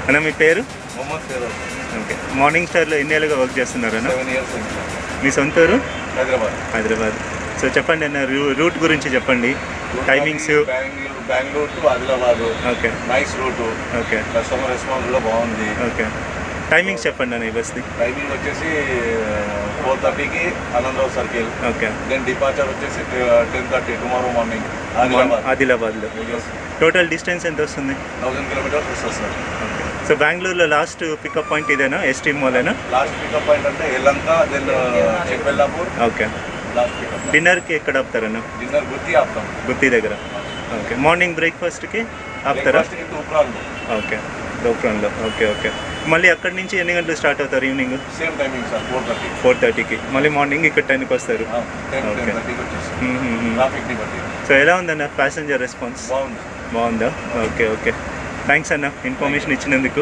అన్న మీ పేరు? Mohammed Firoz. Okay. Morning స్టార్లో ఎన్ని ఏళ్ళుగా వర్క్ చేస్తున్నారు అన్న? 7 years. మీ సొంత ఊరు? హైదరాబాద్. సో చెప్పండి అన్న, రూట్ గురించి చెప్పండి, timings. Bengaluru to Adilabad. Okay. Nice route. Okay. Customer response కూడా బాగుంది. ఓకే. టైమింగ్స్ చెప్పండి అన్న ఈ బస్ది. టైమింగ్ వచ్చేసి 4:30కి Anandrao circle. Okay. Then departure వచ్చేసి 10:30 టుమారో మార్నింగ్ ఆదిలాబాద్లో. టోటల్ డిస్టెన్స్ ఎంత వస్తుంది? 1000 kilometers వస్తుంది సార్. ఓకే. సో బెంగళూరులో లాస్ట్ పికప్ పాయింట్ ఇదేనా? ఎస్టీ మాలేనా? లాస్ట్ పికప్ పాయింట్ అంటే Yelahanka, then Chikballapur. Okay. Last pickup. డిన్నర్కి ఎక్కడ ఆపుతారన్న? డిన్నర్ గుత్తి ఆపుతాం. గుత్తి దగ్గర. ఓకే. మార్నింగ్ బ్రేక్ఫాస్ట్కి ఆపుతారా? ఓకే. దోప్రాన్లో. ఓకే. ఓకే. మళ్ళీ అక్కడి నుంచి ఎన్ని గంటలు స్టార్ట్ అవుతారు ఈవినింగ్? Same timing sir, 4:30. 4:30కి. మళ్ళీ మార్నింగ్ ఇక్కడ 10కి వస్తారు. ఓకే. సో ఎలా ఉందన్న ప్యాసింజర్ రెస్పాన్స్? బాగుంది. బాగుందా? ఓకే. ఓకే. థ్యాంక్స్ అన్న ఇన్ఫర్మేషన్ ఇచ్చినందుకు.